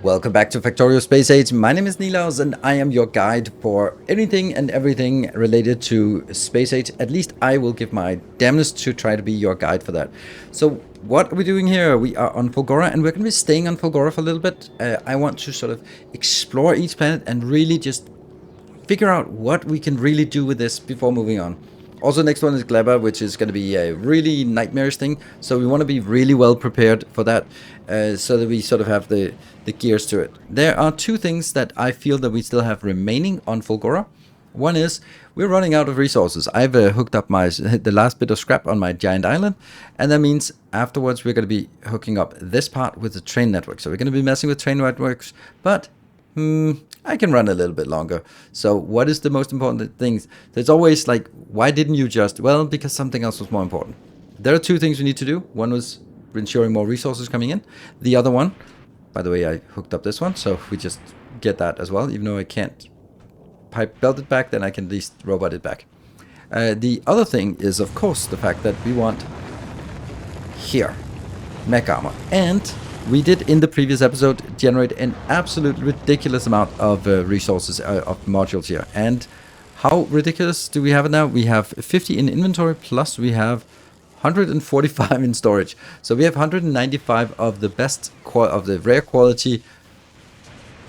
Welcome back to Factorio Space Age. My name is Nilaus and I am your guide for anything and everything related to Space Age. At least I will give my damnedest to try to be your guide for that. So what are we doing here? We are on Fulgora and we're going to be staying on Fulgora for a little bit. I want to sort of explore each planet and really just figure out what we can really do with this before moving on. Also, next one is Gleba, which is going to be a really nightmarish thing. So we want to be really well prepared for that, so that we sort of have the gears to it. There are two things that I feel that we still have remaining on Fulgora. One is we're running out of resources. I've hooked up the last bit of scrap on my giant island, and that means afterwards we're going to be hooking up this part with the train network. So we're going to be messing with train networks, but I can run a little bit longer. So what is the most important thing? There's always like, why didn't you just? Well, because something else was more important. There are two things we need to do. One was ensuring more resources coming in. The other one, by the way, I hooked up this one, so we just get that as well. Even though I can't pipe belt it back, then I can at least robot it back. The other thing is, of course, the fact that we want here mech armor. And we did in the previous episode generate an absolute ridiculous amount of resources, of modules here. And how ridiculous do we have it now? We have 50 in inventory, plus we have 145 in storage. So we have 195 of the best of the rare quality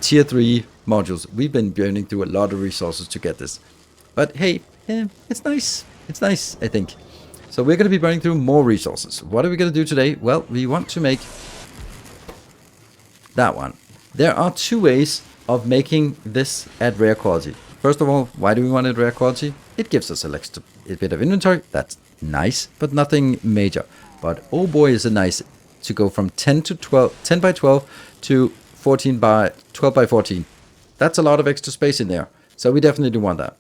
tier 3 modules. We've been burning through a lot of resources to get this. But hey, it's nice. It's nice, I think. So we're going to be burning through more resources. What are we going to do today? Well, we want to make that one. There are two ways of making this at rare quality. First of all, why do we want it rare quality? It gives us a bit of inventory. That's nice, but nothing major. But oh boy, is it nice to go from 10 by 12 to 14 by 12 by 14. That's a lot of extra space in there. So we definitely do want that.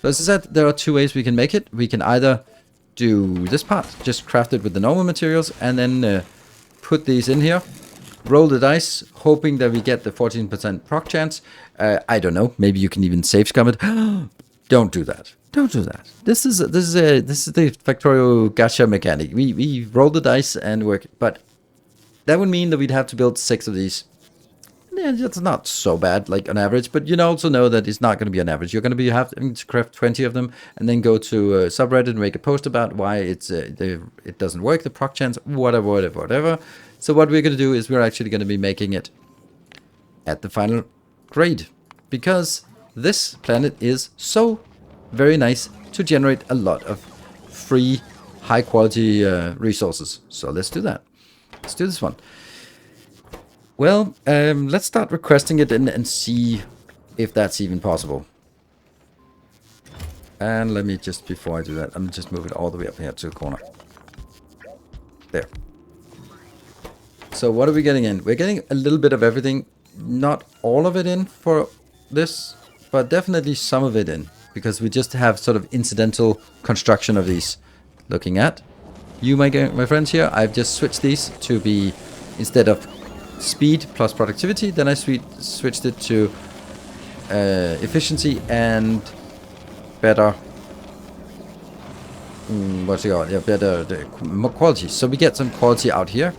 So as I said, there are two ways we can make it. We can either do this part, just craft it with the normal materials, and then put these in here. Roll the dice, hoping that we get the 14% proc chance. I don't know. Maybe you can even save scum it. Don't do that. Don't do that. This is the Factorio gacha mechanic. We roll the dice and work, but that would mean that we'd have to build 6 of these. Yeah, that's not so bad, like on average. But you also know that it's not going to be on average. You're going to be having to craft 20 of them, and then go to subreddit and make a post about why it doesn't work, the proc chance, whatever. So what we're going to do is we're actually going to be making it at the final grade, because this planet is so very nice to generate a lot of free, high quality resources. So let's do that. Let's do this one. Well, let's start requesting it and see if that's even possible. And let me just, before I do that, I'm just move it all the way up here to the corner. There. So what are we getting in? We're getting a little bit of everything. Not all of it in for this, but definitely some of it in. Because we just have sort of incidental construction of these. Looking at you, my friends here, I've just switched these to be, instead of speed plus productivity, then I switched it to efficiency and better better more quality. So we get some quality out here,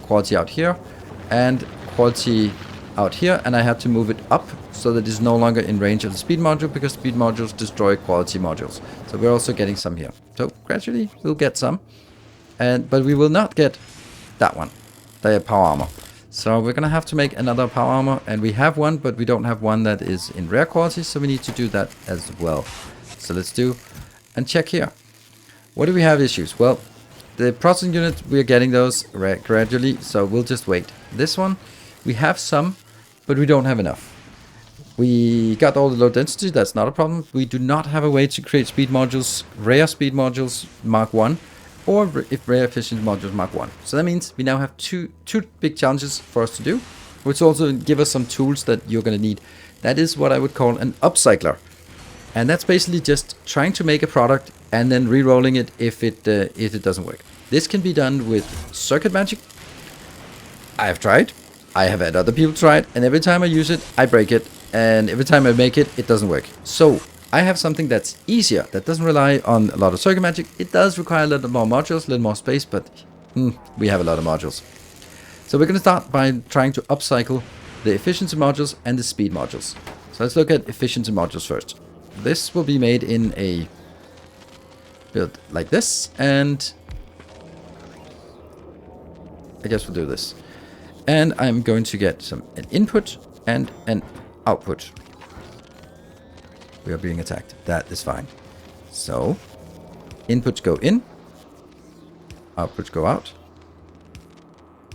and quality out here, and I have to move it up so that it's no longer in range of the speed module, because speed modules destroy quality modules. So we're also getting some here. So gradually we'll get some, but we will not get that one, the power armor. So we're gonna have to make another power armor, and we have one, but we don't have one that is in rare quality, so we need to do that as well. So let's do and check here. What do we have issues? Well, the processing unit, we're getting those gradually, so we'll just wait. This one, we have some, but we don't have enough. We got all the low density, that's not a problem. We do not have a way to create speed modules, rare speed modules Mark 1, or if rare efficient modules Mark 1. So that means we now have two big challenges for us to do, which also give us some tools that you're going to need. That is what I would call an upcycler. And that's basically just trying to make a product and then re-rolling it if it doesn't work. This can be done with circuit magic. I have tried. I have had other people try it, and every time I use it, I break it, and every time I make it, it doesn't work. So I have something that's easier, that doesn't rely on a lot of circuit magic. It does require a little more modules, a little more space, but we have a lot of modules. So we're going to start by trying to upcycle the efficiency modules, and the speed modules. So let's look at efficiency modules first. This will be made in a build like this, and I guess we'll do this. And I'm going to get an input and an output. We are being attacked. That is fine. So, inputs go in, outputs go out.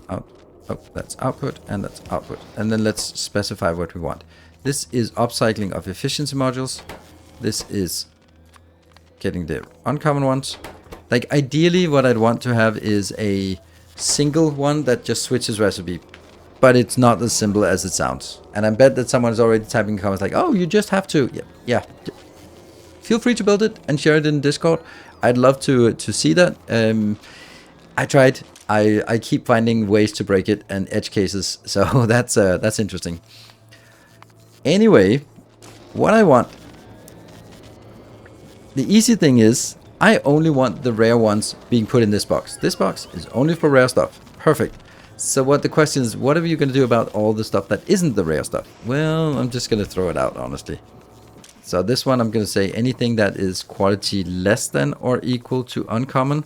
Out. Oh, that's output, and that's output. And then let's specify what we want. This is upcycling of efficiency modules. This is getting the uncommon ones. Like, ideally, what I'd want to have is a single one that just switches recipe. But it's not as simple as it sounds. And I bet that someone is already typing in comments like, oh, you just have to. Yeah. Feel free to build it and share it in Discord. I'd love to see that. I tried. I keep finding ways to break it and edge cases. So that's interesting. Anyway, what I want. The easy thing is, I only want the rare ones being put in this box. This box is only for rare stuff. Perfect. So what the question is, what are you going to do about all the stuff that isn't the rare stuff? Well, I'm just going to throw it out, honestly. So this one, I'm going to say anything that is quality less than or equal to uncommon,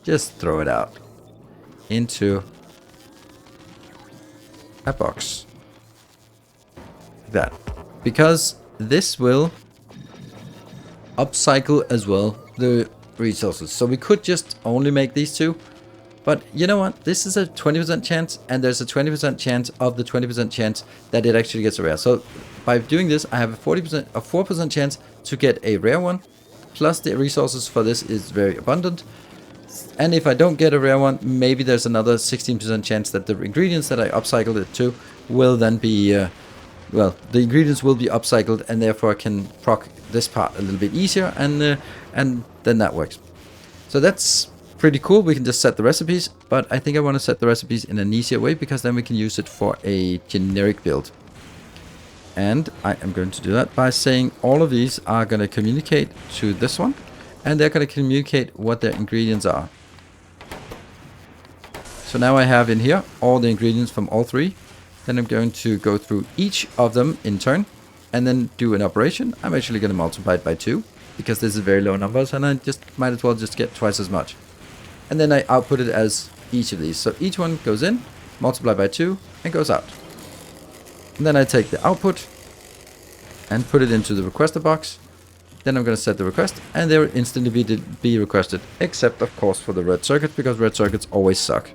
just throw it out into a box. Like that. Because this will upcycle as well the resources. So we could just only make these two. But you know what? This is a 20% chance, and there's a 20% chance of the 20% chance that it actually gets a rare. So by doing this, I have a 4% chance to get a rare one. Plus the resources for this is very abundant. And if I don't get a rare one, maybe there's another 16% chance that the ingredients that I upcycled it to will then be, well, the ingredients will be upcycled, and therefore I can proc this part a little bit easier, and then that works. So that's pretty cool. We can just set the recipes, but I think I want to set the recipes in an easier way, because then we can use it for a generic build. And I am going to do that by saying all of these are going to communicate to this one, and they're going to communicate what their ingredients are. So now I have in here all the ingredients from all three. Then I'm going to go through each of them in turn and then do an operation. I'm actually going to multiply it by 2, because this is very low numbers, and I just might as well just get twice as much. And then I output it as each of these. So each one goes in, multiply by 2, and goes out. And then I take the output and put it into the requester box. Then I'm going to set the request, and they will instantly be requested, except of course for the red circuit, because red circuits always suck.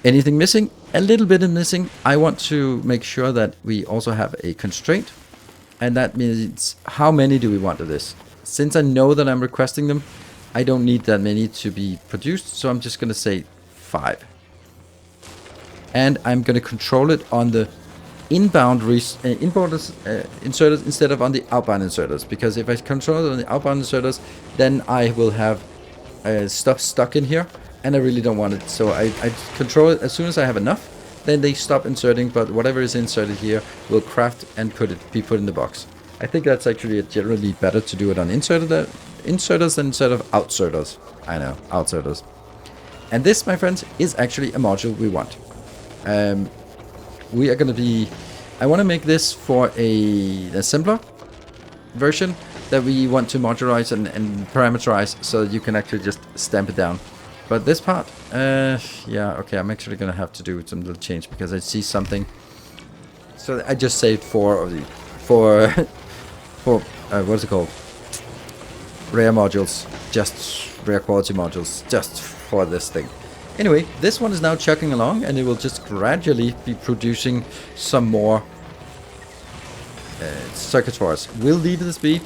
Anything missing? A little bit is missing. I want to make sure that we also have a constraint, and that means how many do we want of this? Since I know that I'm requesting them, I don't need that many to be produced, so I'm just going to say 5. And I'm going to control it on the inbound inserters instead of on the outbound inserters, because if I control it on the outbound inserters, then I will have stuff stuck in here, and I really don't want it. So I control it as soon as I have enough, then they stop inserting, but whatever is inserted here will craft and be put in the box. I think that's actually generally better to do it on inserters instead of outserters. I know, outserters. And this, my friends, is actually a module we want. We are going to be... I want to make this for a simpler version that we want to modularize and parameterize, so that you can actually just stamp it down. But this part, yeah, okay, I'm actually going to have to do some little change, because I see something. So I just saved 4 of the... what's it called? Rare modules, just rare quality modules, just for this thing. Anyway, this one is now chugging along, and it will just gradually be producing some more circuits for us. We'll leave this be,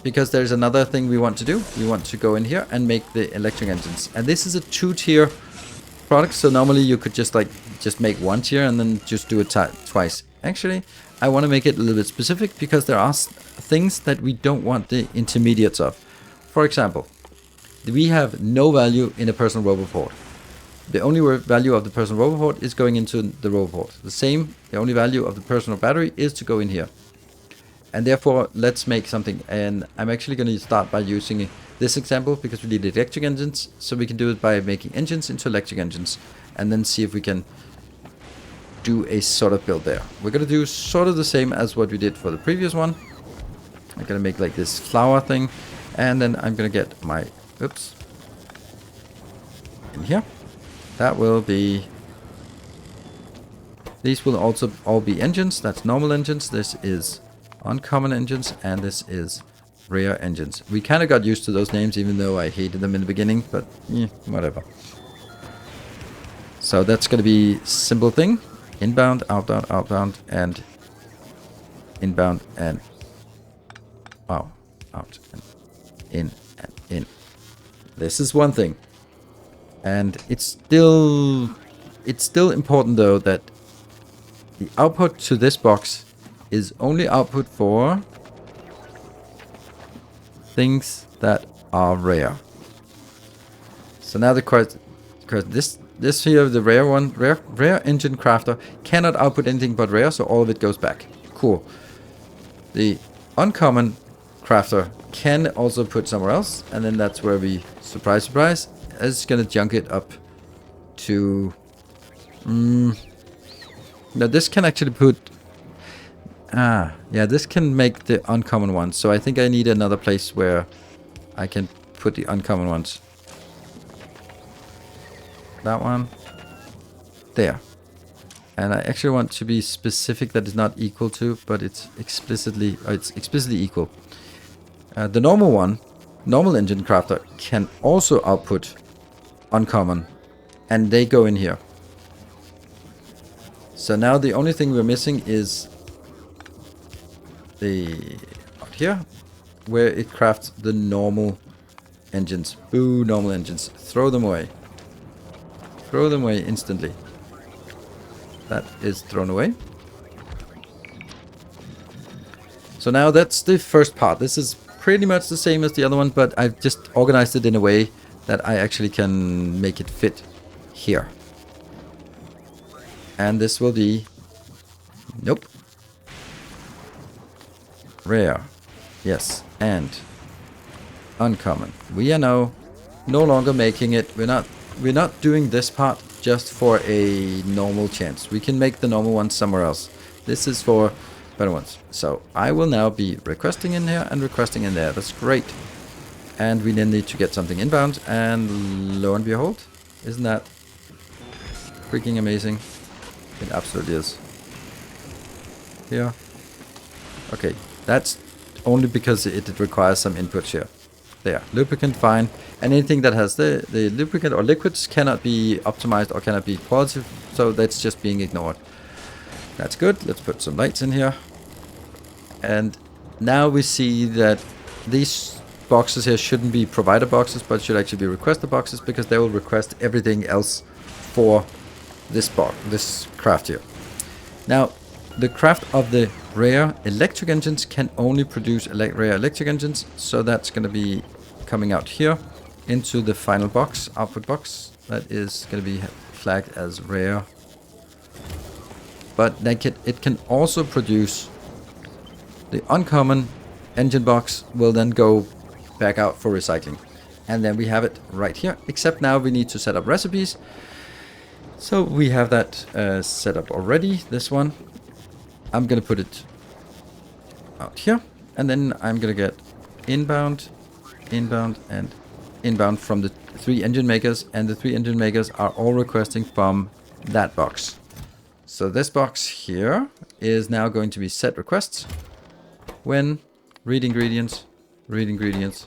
because there's another thing we want to do. We want to go in here and make the electric engines, and this is a 2-tier product. So normally you could just make 1 tier and then just do it twice. Actually, I want to make it a little bit specific, because there are things that we don't want the intermediates of. For example, we have no value in a personal robot port. The only value of the personal robot port is going into the robot port. The only value of the personal battery is to go in here. And therefore, let's make something. And I'm actually going to start by using this example, because we need electric engines. So we can do it by making engines into electric engines, and then see if we can do a sort of build there. We're going to do sort of the same as what we did for the previous one. I'm going to make like this flower thing. And then I'm going to get my... Oops. In here. That will be... These will also all be engines. That's normal engines. This is uncommon engines. And this is rare engines. We kind of got used to those names, even though I hated them in the beginning. But, whatever. So that's going to be simple thing. Inbound, outbound, outbound, and inbound, and out, out, and in, and in. This is one thing. And it's still important though that the output to this box is only output for things that are rare. So now the question, this here, the rare one, rare engine crafter cannot output anything but rare, so all of it goes back. Cool. The uncommon crafter can also put somewhere else, and then that's where we, surprise, surprise, is gonna junk it up to... Now this can actually put... yeah, this can make the uncommon ones, so I think I need another place where I can put the uncommon ones. That one. There. And I actually want to be specific that it's not equal to, but it's explicitly equal. The normal one, normal engine crafter, can also output uncommon, and they go in here. So now the only thing we're missing is the out here, where it crafts the normal engines. Boo, normal engines. Throw them away. Throw them away instantly. That is thrown away. So now that's the first part. This is pretty much the same as the other one, but I've just organized it in a way that I actually can make it fit here. And this will be... Nope. Rare. Yes. And uncommon. We are now no longer making it. We're not doing this part just for a normal chance. We can make the normal ones somewhere else. This is for better ones. So I will now be requesting in here and requesting in there. That's great. And we then need to get something inbound. And lo and behold, isn't that freaking amazing? It absolutely is. Here. Okay, that's only because it requires some inputs here. There, lubricant, fine. And anything that has the lubricant or liquids cannot be optimized or cannot be quality, so that's just being ignored. That's good. Let's put some lights in here. And now we see that these boxes here shouldn't be provider boxes, but should actually be requester boxes, because they will request everything else for this box, this craft here. Now, the craft of the rare electric engines can only produce rare electric engines, so that's going to be coming out here into the final box, output box. That is going to be flagged as rare. But it can also produce the uncommon engine box, will then go back out for recycling. And then we have it right here, except now we need to set up recipes. So we have that set up already, this one. I'm going to put it out here, and then I'm going to get inbound, inbound, and inbound from the 3 engine makers, and the 3 engine makers are all requesting from that box. So this box here is now going to be set requests when read ingredients, read ingredients,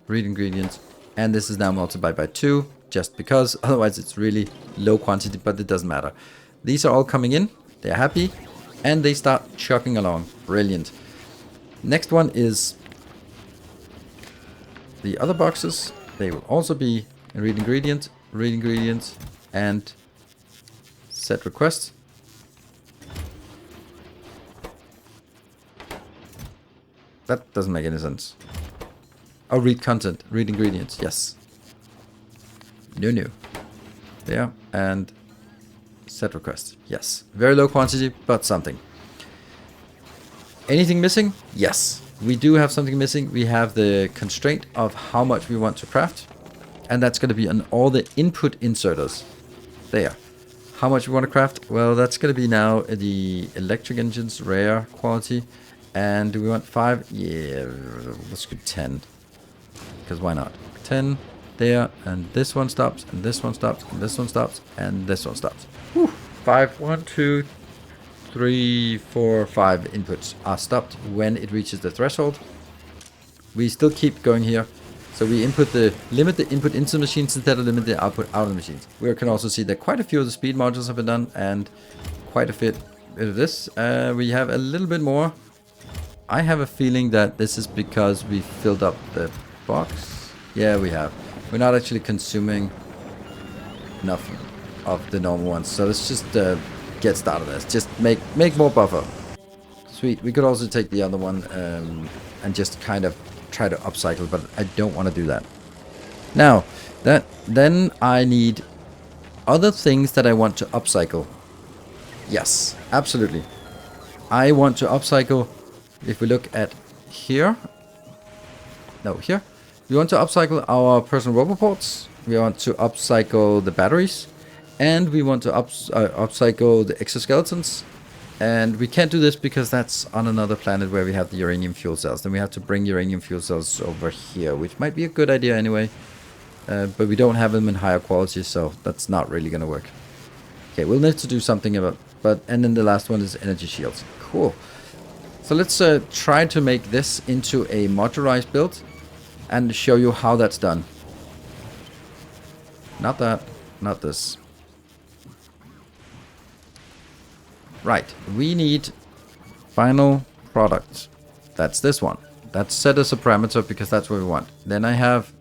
read ingredients, and this is now multiplied by 2, just because otherwise it's really low quantity, but it doesn't matter. These are all coming in, they're happy, and they start chugging along. Brilliant. Next one is the other boxes. They will also be read ingredients, and set request. That doesn't make any sense. Oh, read content, read ingredients, yes. No. There, and set request, yes. Very low quantity, but something. Anything missing? Yes. We do have something missing. We have the constraint of how much we want to craft. And that's going to be on all the input inserters. There. how much we want to craft. Well, that's going to be now the electric engines, rare quality. And do we want 5? Yeah, let's do 10. Because why not? 10 there, and this one stops, and this one stops, and this one stops, and this one stops. Whew. 5, 1, 2, 3, 4, 5 inputs are stopped when it reaches the threshold. We still keep going here. So we limit the input into the machines instead of limit the output out of the machines. We can also see that quite a few of the speed modules have been done, and quite a bit of this. We have a little bit more. I have a feeling that this is because we filled up the box. Yeah, we have. We're not actually consuming enough of the normal ones. So let's just get started. Let's just make more buffer. Sweet. We could also take the other one and just kind of try to upcycle, but I don't want to do that. Now, then I need other things that I want to upcycle. Yes, absolutely. I want to upcycle. If we look at here, no, here, we want to upcycle our personal roboports. We want to upcycle the batteries, and we want to upcycle the exoskeletons. And we can't do this because that's on another planet where we have the uranium fuel cells. Then we have to bring uranium fuel cells over here, which might be a good idea anyway. But we don't have them in higher quality, so that's not really going to work. Okay, we'll need to do something about. And then the last one is energy shields. Cool. So let's try to make this into a modularized build and show you how that's done. Not that, not this. Right, we need final product. That's this one. That's set as a parameter because that's what we want. Then I have...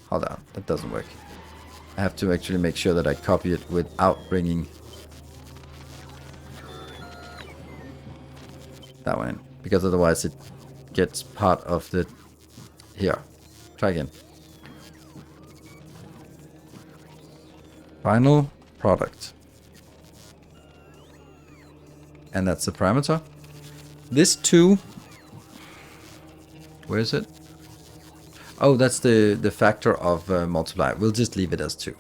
Hold on, that doesn't work. I have to actually make sure that I copy it without bringing that one in, because otherwise it gets part of the... Here, try again. Final product. And that's the parameter. This 2... Where is it? Oh, that's the factor of multiply. We'll just leave it as 2.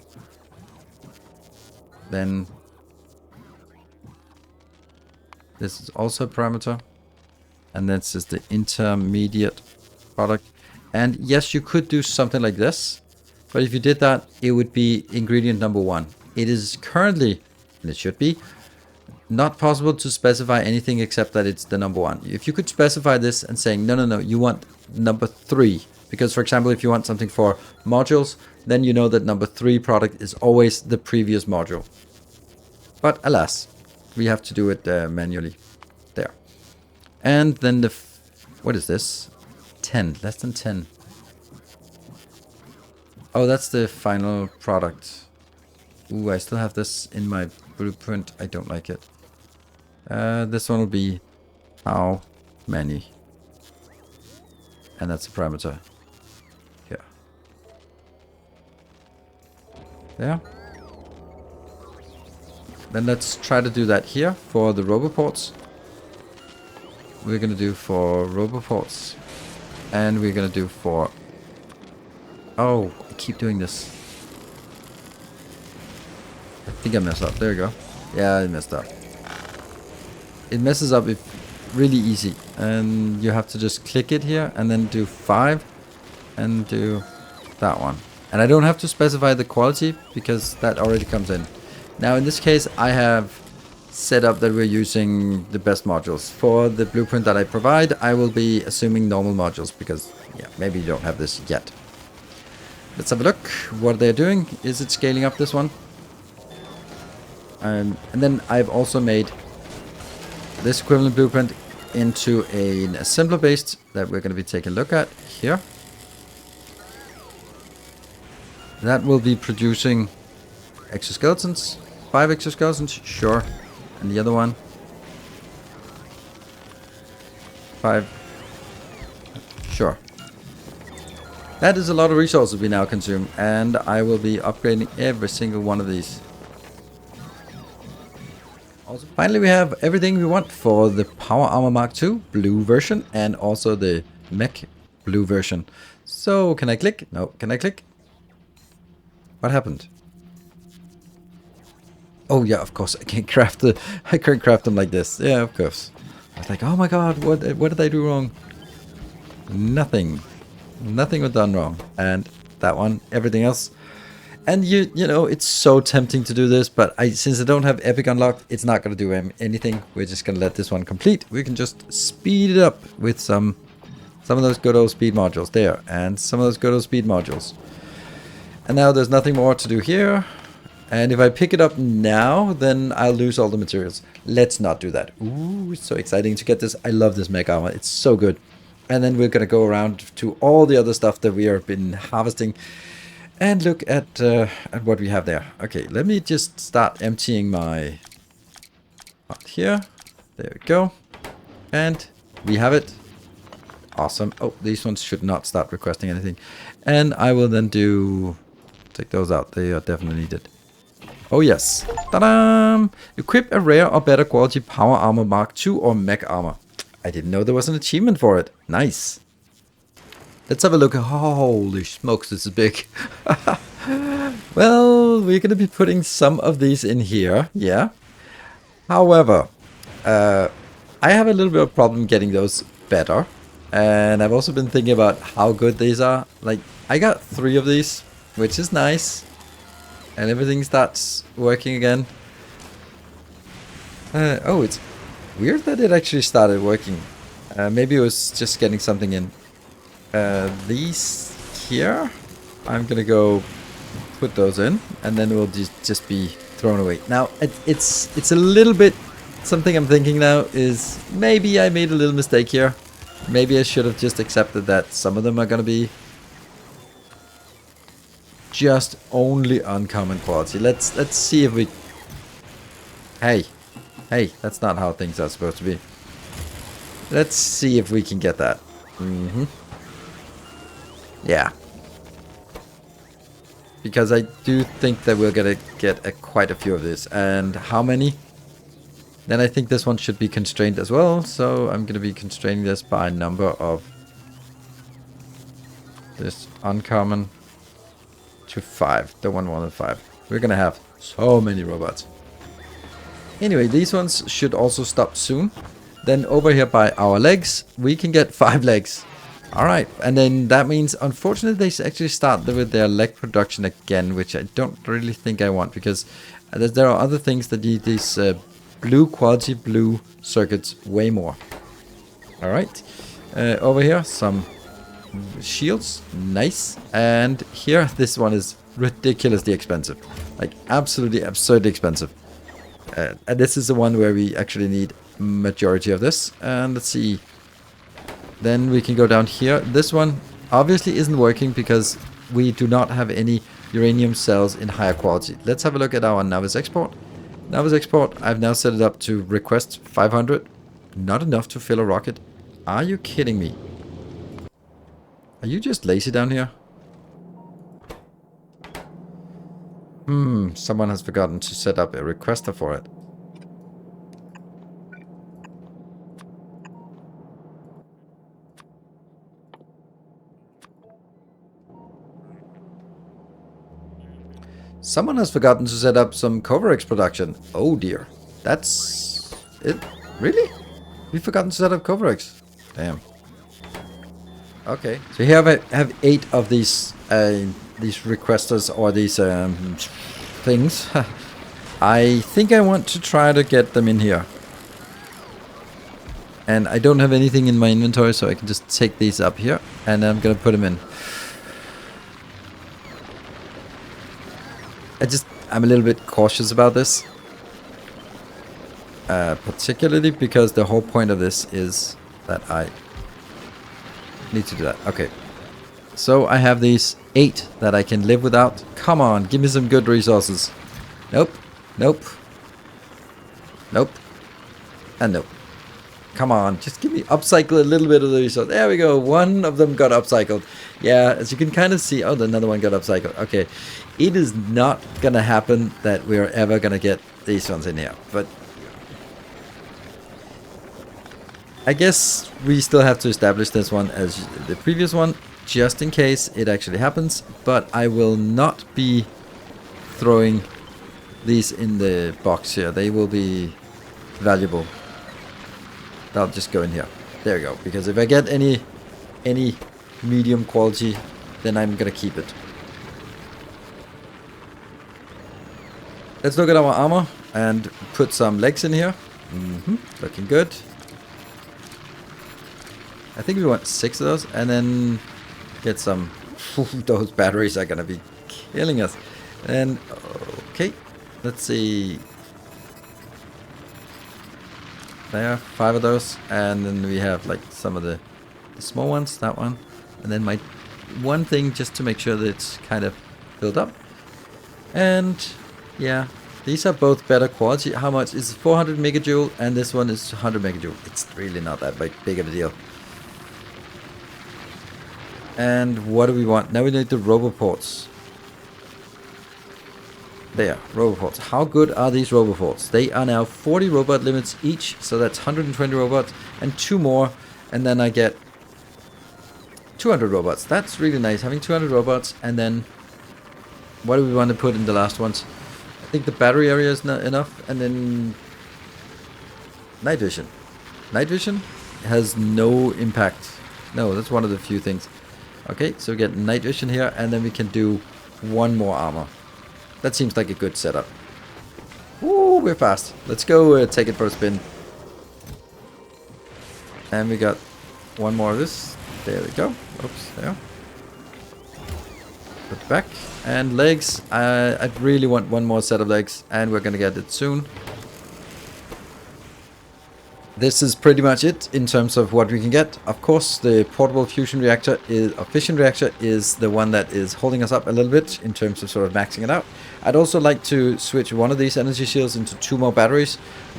Then this is also a parameter. And this is the intermediate product. And yes, you could do something like this. But if you did that, it would be ingredient number 1. It is currently, and it should be, not possible to specify anything except that it's the number 1. If you could specify this and saying, no, you want number 3. Because, for example, if you want something for modules, then you know that number 3 product is always the previous module. But alas, we have to do it manually. There. And then what is this? 10, less than 10. Oh, that's the final product. Ooh, I still have this in my blueprint. I don't like it. This one will be how many. And that's the parameter. Here. There. Then let's try to do that here for the roboports. We're going to do for roboports. And we're going to do for... Oh, I keep doing this. I think I messed up. There you go. Yeah, I messed up. It messes up really easy. And you have to just click it here and then do 5 and do that one. And I don't have to specify the quality because that already comes in. Now in this case, I have set up that we're using the best modules. For the blueprint that I provide, I will be assuming normal modules because, yeah, maybe you don't have this yet. Let's have a look what they're doing. Is it scaling up this one? And then I've also made this equivalent blueprint into an assembler based that we're going to be taking a look at here. That will be producing exoskeletons. 5 exoskeletons, sure. And the other one, 5, sure. That is a lot of resources we now consume, and I will be upgrading every single one of these. Also, finally, we have everything we want for the Power Armor Mark II blue version and also the Mech blue version. So, can I click? No, can I click? What happened? Oh yeah, of course I can't craft the. I can't craft them like this. Yeah, of course. I was like, oh my god, what did I do wrong? Nothing. Nothing was done wrong. And that one, everything else. And you know, it's so tempting to do this, but since I don't have Epic unlocked, it's not gonna do anything. We're just gonna let this one complete. We can just speed it up with some of those good old speed modules there, and some of those good old speed modules. And now there's nothing more to do here. And if I pick it up now, then I'll lose all the materials. Let's not do that. Ooh, it's so exciting to get this. I love this mech armor. It's so good. And then we're going to go around to all the other stuff that we have been harvesting and look at what we have there. Okay, let me just start emptying my pot here. There we go. And we have it. Awesome. Oh, these ones should not start requesting anything. And I will then take those out. They are definitely needed. Oh yes. Ta-da! Equip a rare or better quality power armor Mark II or mech armor. I didn't know there was an achievement for it. Nice. Let's have a look. Holy smokes, this is big. Well, we're going to be putting some of these in here. Yeah. However, I have a little bit of problem getting those better. And I've also been thinking about how good these are. Like, I got 3 of these, which is nice. And everything starts working again. Oh, it's weird that it actually started working. Maybe it was just getting something in. These here, I'm gonna go put those in, and then we'll just be thrown away. Now, it's a little bit something I'm thinking now is maybe I made a little mistake here. Maybe I should have just accepted that some of them are gonna be just only uncommon quality. Let's see if we... Hey, that's not how things are supposed to be. Let's see if we can get that. Yeah. Because I do think that we're gonna get quite a few of this. And how many? Then I think this one should be constrained as well. So I'm gonna be constraining this by a number of this uncommon to 5. Don't want more than 5. We're gonna have so many robots. Anyway, these ones should also stop soon. Then over here by our legs, we can get 5 legs. Alright, and then that means, unfortunately, they actually start with their leg production again, which I don't really think I want, because there are other things that need these blue quality blue circuits way more. Alright, over here, some shields, nice. And here, this one is ridiculously expensive, like absolutely absurdly expensive. And this is the one where we actually need majority of this. And let's see, then we can go down here. This one obviously isn't working because we do not have any uranium cells in higher quality. Let's have a look at our Navis export. Navis export, I've now set it up to request 500. Not enough to fill a rocket. Are you kidding me? Are you just lazy down here? Someone has forgotten to set up a requester for it. Someone has forgotten to set up some Coverx production. Oh dear. That's it? Really? We've forgotten to set up Coverx. Damn. Okay. So here I have 8 of these requesters, or these things. I think I want to try to get them in here. And I don't have anything in my inventory, so I can just take these up here. And I'm gonna put them in. I'm a little bit cautious about this. Particularly because the whole point of this is that I need to do that. Okay. So I have these 8 that I can live without. Come on, give me some good resources. Nope. Nope. Nope. And nope. Come on, just give me upcycle a little bit of the resource. There we go. One of them got upcycled. Yeah, as you can kind of see. Oh, another one got upcycled. Okay. It is not going to happen that we're ever going to get these ones in here. But I guess we still have to establish this one as the previous one, just in case it actually happens. But I will not be throwing these in the box here. They will be valuable. I'll just go in here. There we go. Because if I get any medium quality, then I'm gonna keep it. Let's look at our armor and put some legs in here. Looking good. I think we want 6 of those, and then get some. Those batteries are gonna be killing us. And okay, let's see. There, 5 of those, and then we have like some of the small ones. That one, and then my one thing just to make sure that it's kind of filled up. And yeah, these are both better quality. How much is 400 megajoule, and this one is 100 megajoule. It's really not that big of a deal. And what do we want? Now we need the roboports. There, roboports. How good are these roboports? They are now 40 robot limits each, so that's 120 robots, and 2 more, and then I get 200 robots. That's really nice, having 200 robots. And then what do we want to put in the last ones? I think the battery area is not enough, and then night vision. Night vision has no impact. No, that's one of the few things. Okay, so we get night vision here, and then we can do 1 more armor. That seems like a good setup. Ooh, we're fast. Let's go take it for a spin. And we got 1 more of this. There we go. Oops, there. Put back. And legs. I really want 1 more set of legs, and we're gonna get it soon. This is pretty much it in terms of what we can get. Of course, the portable fusion reactor fission reactor is the one that is holding us up a little bit in terms of sort of maxing it out. I'd also like to switch one of these energy shields into 2 more batteries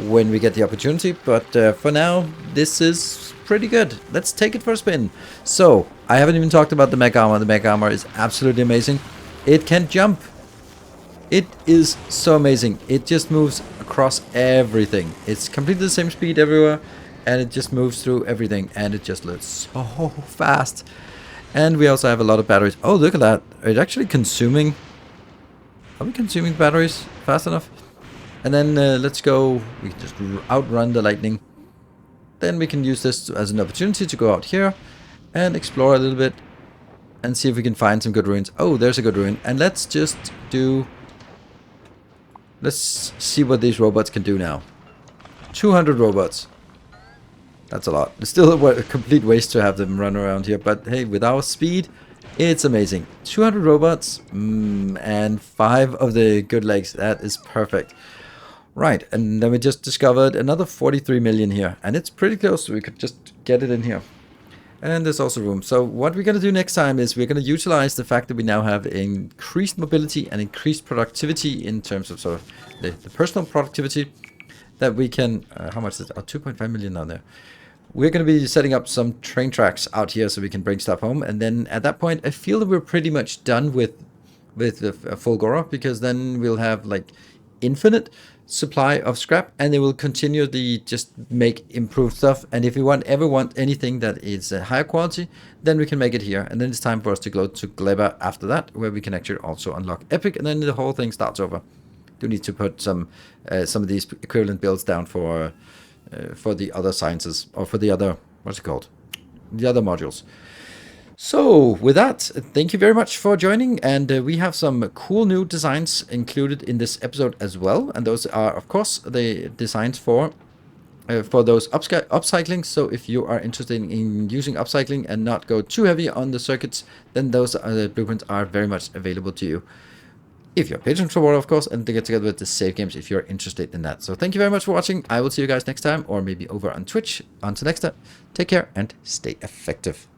when we get the opportunity. But for now, this is pretty good. Let's take it for a spin. So, I haven't even talked about the mech armor. The mech armor is absolutely amazing. It can jump. It is so amazing. It just moves across everything. It's completely the same speed everywhere, and it just moves through everything, and it just looks so fast. And we also have a lot of batteries. Oh, look at that. It's actually consuming. Are we consuming batteries fast enough? And then let's go. We can just outrun the lightning. Then we can use this as an opportunity to go out here and explore a little bit and see if we can find some good ruins. Oh, there's a good ruin. And let's just do... Let's see what these robots can do now. 200 robots. That's a lot. It's still a complete waste to have them run around here. But hey, with our speed, it's amazing. 200 robots and 5 of the good legs. That is perfect. Right, and then we just discovered another 43 million here. And it's pretty close, so we could just get it in here. And there's also room. So what we're going to do next time is we're going to utilize the fact that we now have increased mobility and increased productivity in terms of sort of the personal productivity that we can... how much is it? Oh, 2.5 million down there. We're going to be setting up some train tracks out here so we can bring stuff home. And then at that point, I feel that we're pretty much done with the Fulgora, because then we'll have like infinite supply of scrap, and they will continually just make improved stuff. And if we ever want anything that is higher quality, then we can make it here. And then it's time for us to go to Gleba after that, where we can actually also unlock Epic, and then the whole thing starts over. Do need to put some of these equivalent builds down for the other sciences, or for the other, what's it called, the other modules. So with that, thank you very much for joining, and we have some cool new designs included in this episode as well, and those are of course the designs for those upcycling. So if you are interested in using upcycling and not go too heavy on the circuits, then those blueprints are very much available to you. If you're a patron supporter, of course, and to get together with the save games if you're interested in that. So thank you very much for watching. I will see you guys next time, or maybe over on Twitch. Until next time, take care and stay effective.